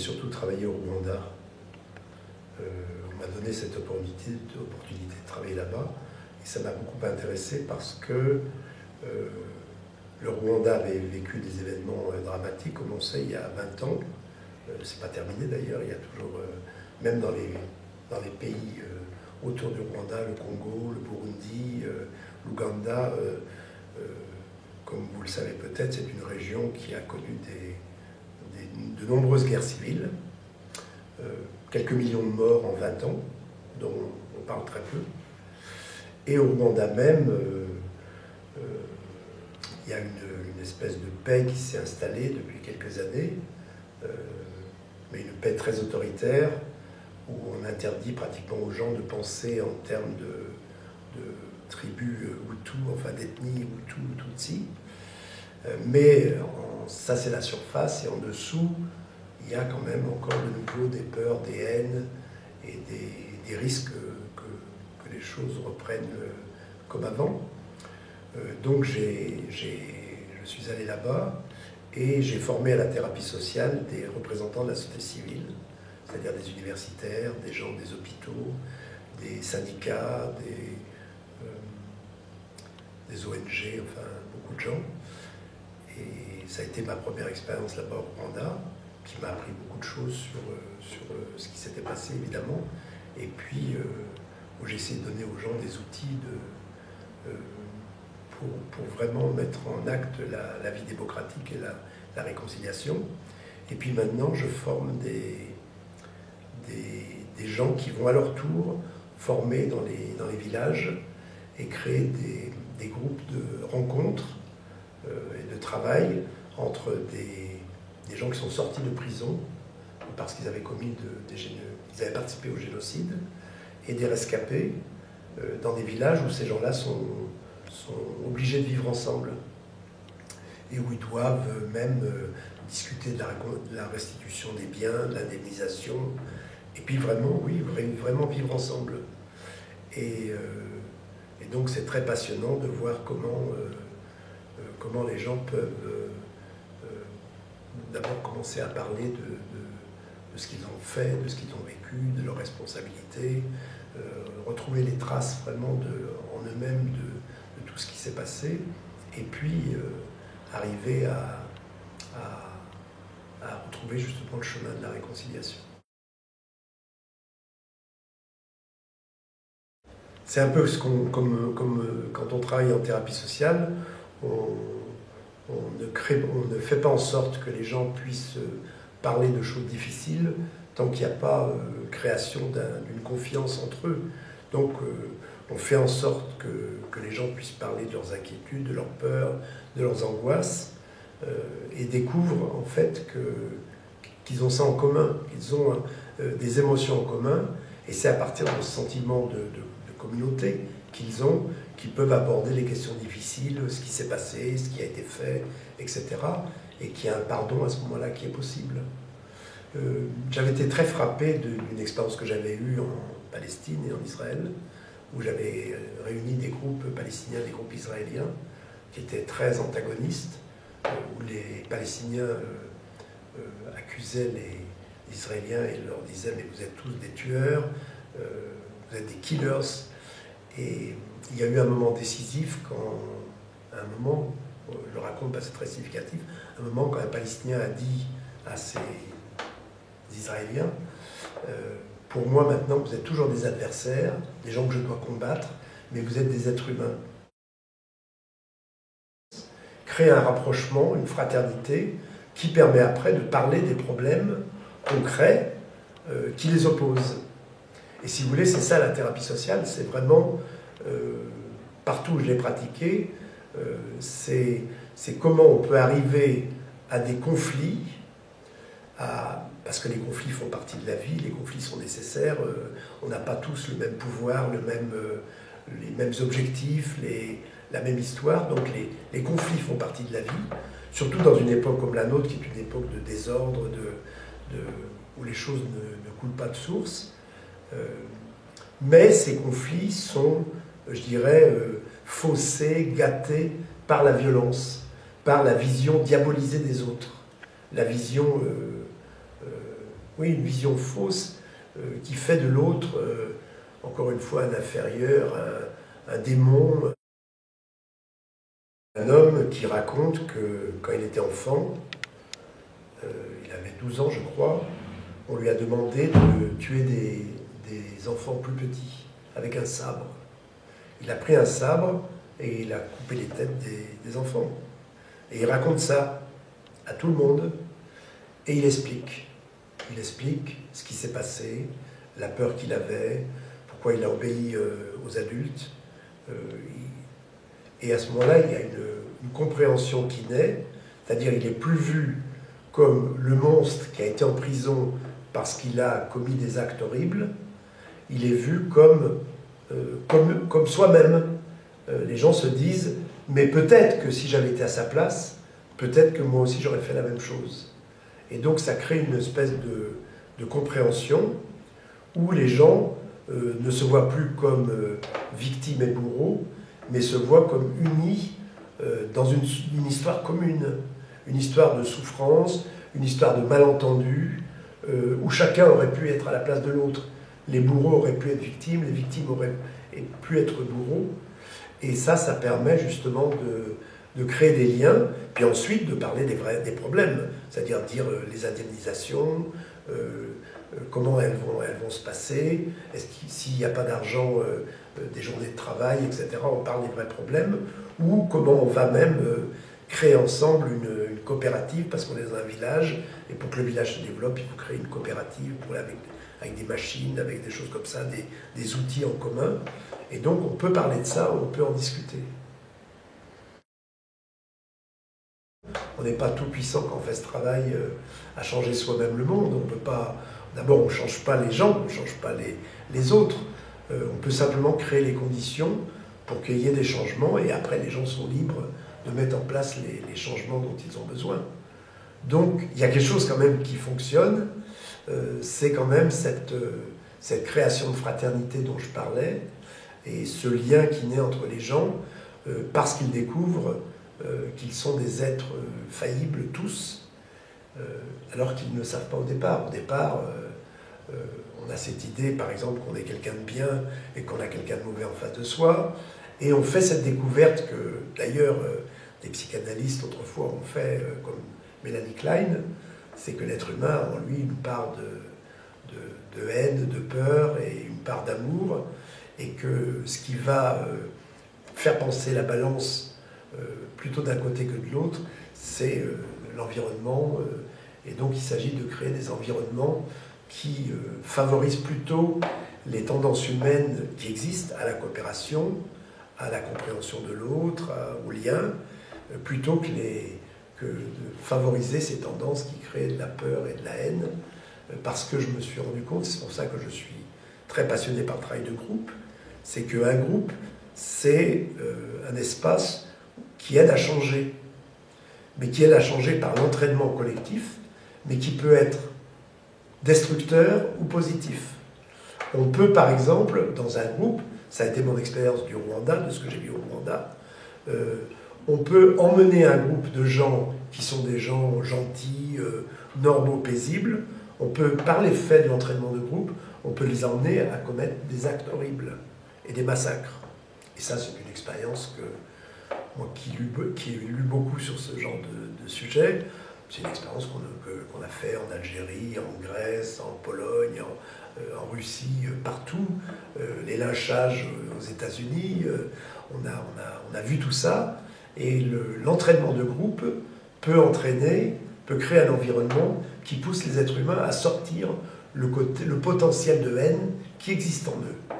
surtout travaillé au Rwanda. On m'a donné cette opportunité de travailler là-bas. Et ça m'a beaucoup intéressé parce que le Rwanda avait vécu des événements dramatiques, comme on sait, il y a 20 ans. C'est pas terminé d'ailleurs, il y a toujours, même dans les pays autour du Rwanda, le Congo, le Burundi, l'Ouganda, comme vous le savez peut-être, c'est une région qui a connu de nombreuses guerres civiles, quelques millions de morts en 20 ans, dont on parle très peu. Et au Rwanda même, il y a une espèce de paix qui s'est installée depuis quelques années, mais une paix très autoritaire, où on interdit pratiquement aux gens de penser en termes de tribus Hutu, enfin d'ethnie Hutu, Tutsi. Mais ça c'est la surface, et en dessous, il y a quand même encore de nouveau des peurs, des haines et des risques que les choses reprennent comme avant. Donc je suis allé là-bas et j'ai formé à la thérapie sociale des représentants de la société civile, c'est-à-dire des universitaires, des gens des hôpitaux, des syndicats, des ONG, enfin beaucoup de gens. Et ça a été ma première expérience là-bas au Rwanda, qui m'a appris beaucoup de choses sur ce qui s'était passé évidemment, et puis où j'ai essayé de donner aux gens des outils pour vraiment mettre en acte la vie démocratique et la réconciliation. Et puis maintenant, je forme des gens qui vont à leur tour former dans les villages et créer des groupes de rencontres et de travail entre des gens qui sont sortis de prison parce qu'ils avaient ils avaient participé au génocide, et des rescapés dans des villages où ces gens-là sont obligés de vivre ensemble et où ils doivent même discuter de la restitution des biens, de l'indemnisation, et puis vraiment, oui, vraiment vivre ensemble. Et donc c'est très passionnant de voir comment les gens peuvent d'abord commencer à parler de ce qu'ils ont fait, de ce qu'ils ont vécu, de leurs responsabilités, retrouver les traces vraiment en eux-mêmes de tout ce qui s'est passé, et puis arriver à retrouver justement le chemin de la réconciliation. C'est un peu comme quand on travaille en thérapie sociale, on ne fait pas en sorte que les gens puissent parler de choses difficiles tant qu'il n'y a pas création d'une confiance entre eux. Donc on fait en sorte que les gens puissent parler de leurs inquiétudes, de leurs peurs, de leurs angoisses, et découvrent en fait qu'ils ont ça en commun, qu'ils ont des émotions en commun, et c'est à partir de ce sentiment de communauté qu'ils ont, qu'ils peuvent aborder les questions difficiles, ce qui s'est passé, ce qui a été fait, etc. Et qu'il y a un pardon à ce moment-là qui est possible. J'avais été très frappé d'une expérience que j'avais eue en Palestine et en Israël, où j'avais réuni des groupes palestiniens, des groupes israéliens, qui étaient très antagonistes, où les Palestiniens accusaient les Israéliens et leur disaient « mais vous êtes tous des tueurs, vous êtes des killers ». Et il y a eu un moment décisif quand, je le raconte parce que c'est très significatif, un moment quand un Palestinien a dit à ces Israéliens pour moi maintenant vous êtes toujours des adversaires, des gens que je dois combattre, mais vous êtes des êtres humains. Créer un rapprochement, une fraternité qui permet après de parler des problèmes concrets qui les opposent. Et si vous voulez, c'est ça la thérapie sociale, c'est vraiment, partout où je l'ai pratiqué, c'est comment on peut arriver à des conflits, parce que les conflits font partie de la vie, les conflits sont nécessaires, on n'a pas tous le même pouvoir, les mêmes objectifs, la même histoire, donc les conflits font partie de la vie, surtout dans une époque comme la nôtre, qui est une époque de désordre, où les choses ne coulent pas de source. Mais ces conflits sont, je dirais, faussés, gâtés par la violence, par la vision diabolisée des autres, la vision oui, une vision fausse qui fait de l'autre, encore une fois, un inférieur, un démon. Un homme qui raconte que quand il était enfant, il avait 12 ans je crois, on lui a demandé de tuer des enfants plus petits avec un sabre. Il a pris un sabre et il a coupé les têtes des enfants. Et il raconte ça à tout le monde et il explique. Il explique ce qui s'est passé, la peur qu'il avait, pourquoi il a obéi aux adultes. Et à ce moment-là, il y a une compréhension qui naît, c'est-à-dire il n'est plus vu comme le monstre qui a été en prison parce qu'il a commis des actes horribles, il est vu comme soi-même. Les gens se disent, mais peut-être que si j'avais été à sa place, peut-être que moi aussi j'aurais fait la même chose. Et donc ça crée une espèce de compréhension où les gens ne se voient plus comme victimes et bourreaux, mais se voient comme unis dans une histoire commune, une histoire de souffrance, une histoire de malentendus, où chacun aurait pu être à la place de l'autre. Les bourreaux auraient pu être victimes, les victimes auraient pu être bourreaux. Et ça permet justement de créer des liens, puis ensuite de parler des problèmes, c'est-à-dire dire les indemnisations, comment elles vont se passer, s'il n'y a pas d'argent, des journées de travail, etc. On parle des vrais problèmes, ou comment on va même créer ensemble une coopérative, parce qu'on est dans un village, et pour que le village se développe, il faut créer une coopérative avec des machines, avec des choses comme ça, des outils en commun. Et donc on peut parler de ça, on peut en discuter. On n'est pas tout puissant quand on fait ce travail à changer soi-même le monde. On peut pas. D'abord, on ne change pas les gens, on ne change pas les autres. On peut simplement créer les conditions pour qu'il y ait des changements et après les gens sont libres de mettre en place les changements dont ils ont besoin. Donc il y a quelque chose quand même qui fonctionne, c'est quand même cette création de fraternité dont je parlais et ce lien qui naît entre les gens parce qu'ils découvrent qu'ils sont des êtres faillibles tous, alors qu'ils ne savent pas au départ. Au départ, on a cette idée, par exemple, qu'on est quelqu'un de bien et qu'on a quelqu'un de mauvais en face de soi, et on fait cette découverte que, d'ailleurs, des psychanalystes autrefois ont fait, comme Mélanie Klein, c'est que l'être humain, en lui, une part de haine, de peur et une part d'amour, et que ce qui va faire penser la balance plutôt d'un côté que de l'autre, c'est l'environnement. Et donc il s'agit de créer des environnements qui favorisent plutôt les tendances humaines qui existent à la coopération, à la compréhension de l'autre, au lien, plutôt que de favoriser ces tendances qui créent de la peur et de la haine. Parce que je me suis rendu compte, c'est pour ça que je suis très passionné par le travail de groupe, c'est qu'un groupe, c'est un espace qui aide à changer, mais qui aide à changer par l'entraînement collectif, mais qui peut être destructeur ou positif. On peut, par exemple, dans un groupe, ça a été mon expérience du Rwanda, de ce que j'ai vu au Rwanda, on peut emmener un groupe de gens qui sont des gens gentils, normaux, paisibles, on peut, par l'effet de l'entraînement de groupe, on peut les emmener à commettre des actes horribles et des massacres. Et ça, c'est une expérience que moi qui ai lu beaucoup sur ce genre de sujet, c'est une expérience qu'on a fait en Algérie, en Grèce, en Pologne, en Russie, partout. Les lynchages aux États-Unis, on a vu tout ça. Et l'entraînement de groupe peut créer un environnement qui pousse les êtres humains à sortir le potentiel de haine qui existe en eux.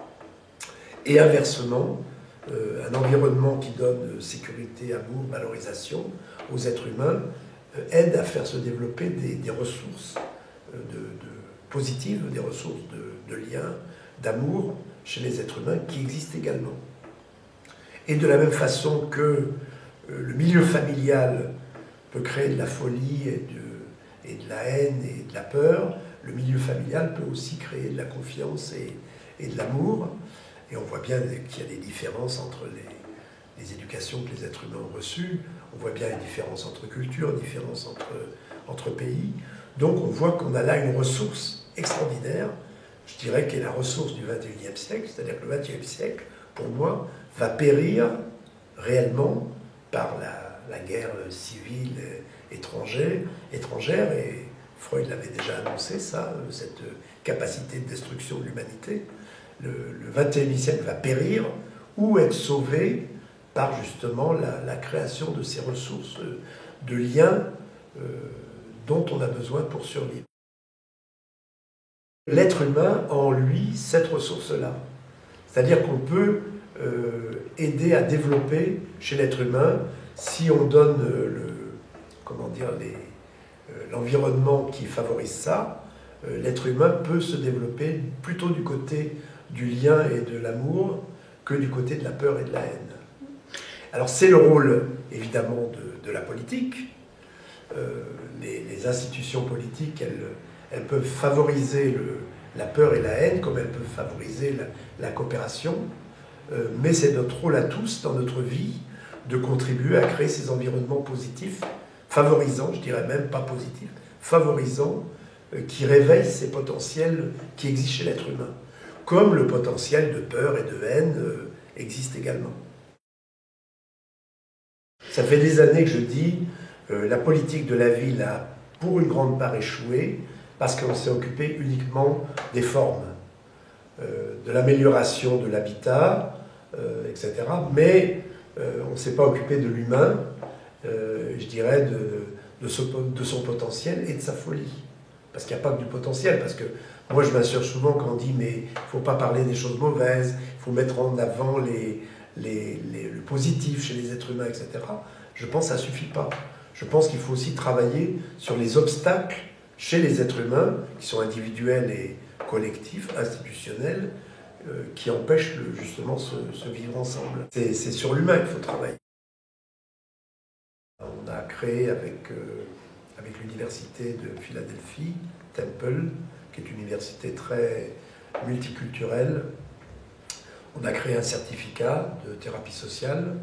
Et inversement, un environnement qui donne sécurité, amour, valorisation aux êtres humains aide à faire se développer des ressources positives, des ressources de lien, d'amour chez les êtres humains qui existent également. Et de la même façon que le milieu familial peut créer de la folie et de la haine et de la peur, le milieu familial peut aussi créer de la confiance et de l'amour. Et on voit bien qu'il y a des différences entre les éducations que les êtres humains ont reçues. On voit bien les différences entre cultures, les différences entre pays. Donc on voit qu'on a là une ressource extraordinaire, je dirais qu'elle est la ressource du XXIe siècle, c'est-à-dire que le XXIe siècle, pour moi, va périr réellement par la guerre civile étrangère, et Freud l'avait déjà annoncé, ça, cette capacité de destruction de l'humanité. Le XXIe siècle va périr ou être sauvé par justement la création de ces ressources de liens dont on a besoin pour survivre. L'être humain a en lui cette ressource-là. C'est-à-dire qu'on peut aider à développer chez l'être humain, si on donne l'environnement qui favorise ça, l'être humain peut se développer plutôt du côté du lien et de l'amour que du côté de la peur et de la haine. Alors c'est le rôle évidemment de la politique. Les institutions politiques, elles peuvent favoriser la peur et la haine, comme elles peuvent favoriser la coopération, mais c'est notre rôle à tous dans notre vie de contribuer à créer ces environnements positifs, favorisants, je dirais même pas positifs, favorisants, qui réveillent ces potentiels qui existent chez l'être humain, comme le potentiel de peur et de haine existe également. Ça fait des années que je dis la politique de la ville a pour une grande part échoué parce qu'on s'est occupé uniquement des formes, de l'amélioration de l'habitat, etc. Mais on ne s'est pas occupé de l'humain, je dirais, de son potentiel et de sa folie. Parce qu'il n'y a pas que du potentiel, parce que moi je m'assure souvent quand on dit mais il ne faut pas parler des choses mauvaises, il faut mettre en avant le positif chez les êtres humains, etc. Je pense que ça ne suffit pas. Je pense qu'il faut aussi travailler sur les obstacles chez les êtres humains, qui sont individuels et collectifs, institutionnels, qui empêchent justement ce vivre ensemble. C'est sur l'humain qu'il faut travailler. On a créé avec l'université de Philadelphie, Temple, qui est une université très multiculturelle. On a créé un certificat de thérapie sociale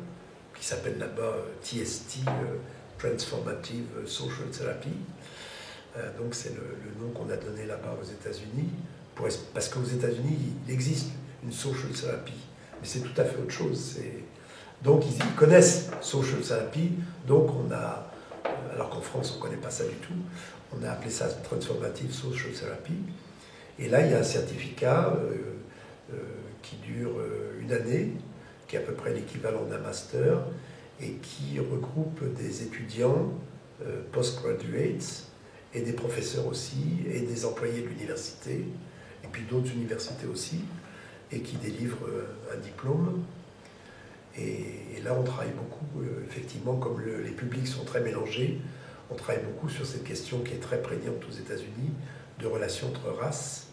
qui s'appelle là-bas TST, Transformative Social Therapy. Donc c'est le nom qu'on a donné là-bas aux États-Unis, parce qu'aux États-Unis, il existe une social therapy, mais c'est tout à fait autre chose. Donc ils connaissent social therapy, donc on a, alors qu'en France on ne connaît pas ça du tout, on a appelé ça Transformative Social Therapy. Et là il y a un certificat qui dure une année, qui est à peu près l'équivalent d'un master, et qui regroupe des étudiants postgraduates, et des professeurs aussi, et des employés de l'université, et puis d'autres universités aussi, et qui délivrent un diplôme. Et là, on travaille beaucoup, effectivement, comme les publics sont très mélangés, on travaille beaucoup sur cette question qui est très prégnante aux États-Unis, de relations entre races,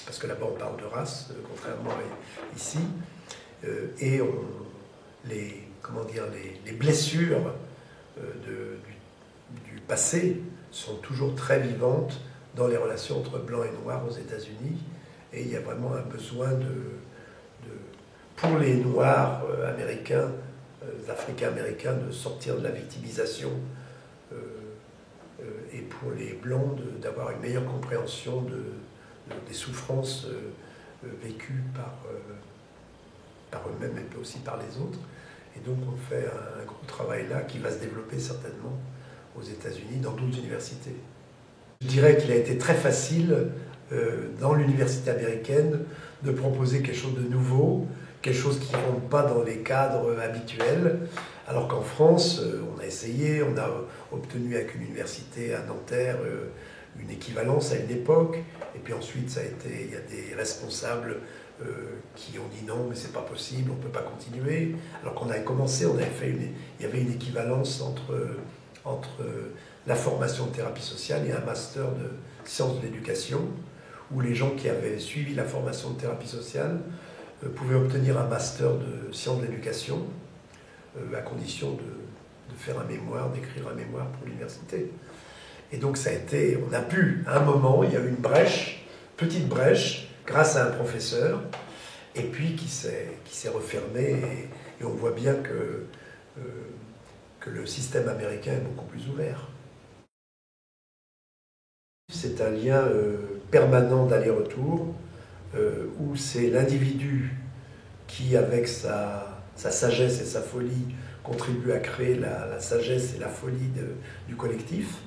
parce que là-bas on parle de race, contrairement à ici, et les blessures du passé sont toujours très vivantes dans les relations entre blancs et noirs aux États-Unis, et il y a vraiment un besoin pour les noirs américains, africains-américains, de sortir de la victimisation, et pour les blancs d'avoir une meilleure compréhension des souffrances vécues par eux-mêmes et aussi par les autres. Et donc on fait un gros travail là qui va se développer certainement aux États-Unis, dans d'autres universités. Je dirais qu'il a été très facile dans l'université américaine de proposer quelque chose de nouveau, quelque chose qui ne rentre pas dans les cadres habituels, alors qu'en France, on a essayé, on a obtenu avec une université à Nanterre une équivalence à une époque, et puis ensuite il y a des responsables qui ont dit non, mais c'est pas possible, on ne peut pas continuer. Alors qu'on avait commencé, il y avait une équivalence entre la formation de thérapie sociale et un master de sciences de l'éducation, où les gens qui avaient suivi la formation de thérapie sociale pouvaient obtenir un master de sciences de l'éducation, à condition de faire un mémoire, d'écrire un mémoire pour l'université. Et donc on a pu, à un moment, il y a eu une brèche, petite brèche, grâce à un professeur, et puis qui s'est refermé, et on voit bien que le système américain est beaucoup plus ouvert. C'est un lien permanent d'aller-retour où c'est l'individu qui, avec sa sagesse et sa folie, contribue à créer la sagesse et la folie du collectif.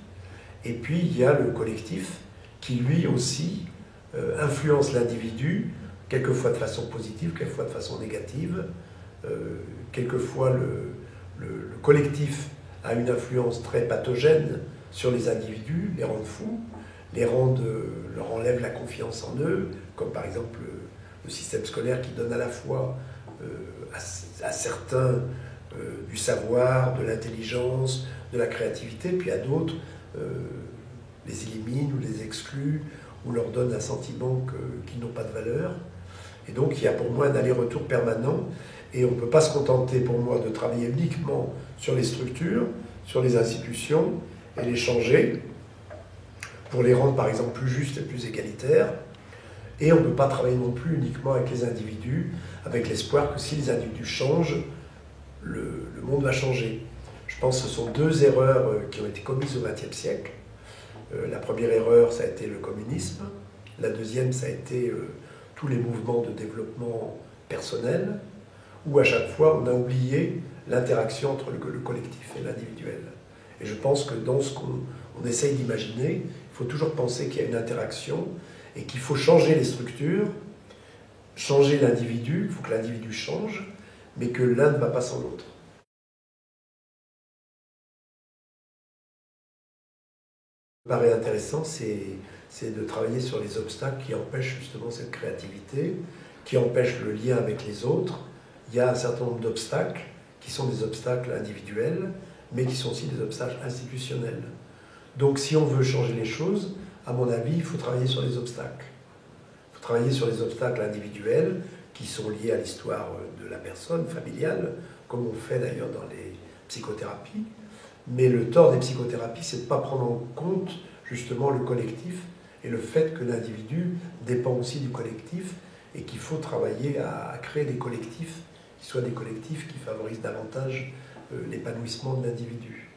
Et puis il y a le collectif qui lui aussi influence l'individu, quelquefois de façon positive, quelquefois de façon négative. Quelquefois le collectif a une influence très pathogène sur les individus, les rend fous, leur enlève la confiance en eux, comme par exemple le système scolaire qui donne à la fois à certains du savoir, de l'intelligence, de la créativité, puis à d'autres les élimine ou les exclut ou leur donne un sentiment qu'ils n'ont pas de valeur. Et donc il y a pour moi un aller-retour permanent et on ne peut pas se contenter pour moi de travailler uniquement sur les structures, sur les institutions et les changer pour les rendre par exemple plus justes et plus égalitaires. Et on ne peut pas travailler non plus uniquement avec les individus, avec l'espoir que si les individus changent, le monde va changer. Je pense que ce sont deux erreurs qui ont été commises au XXe siècle. La première erreur, ça a été le communisme. La deuxième, ça a été tous les mouvements de développement personnel, où à chaque fois, on a oublié l'interaction entre le collectif et l'individuel. Et je pense que dans ce qu'on essaye d'imaginer, il faut toujours penser qu'il y a une interaction et qu'il faut changer les structures, changer l'individu, il faut que l'individu change, mais que l'un ne va pas sans l'autre. Ce qui me paraît intéressant, c'est de travailler sur les obstacles qui empêchent justement cette créativité, qui empêchent le lien avec les autres. Il y a un certain nombre d'obstacles qui sont des obstacles individuels, mais qui sont aussi des obstacles institutionnels. Donc si on veut changer les choses, à mon avis, il faut travailler sur les obstacles. Il faut travailler sur les obstacles individuels qui sont liés à l'histoire de la personne, familiale, comme on fait d'ailleurs dans les psychothérapies. Mais le tort des psychothérapies, c'est de ne pas prendre en compte justement le collectif et le fait que l'individu dépend aussi du collectif et qu'il faut travailler à créer des collectifs qui soient des collectifs qui favorisent davantage l'épanouissement de l'individu.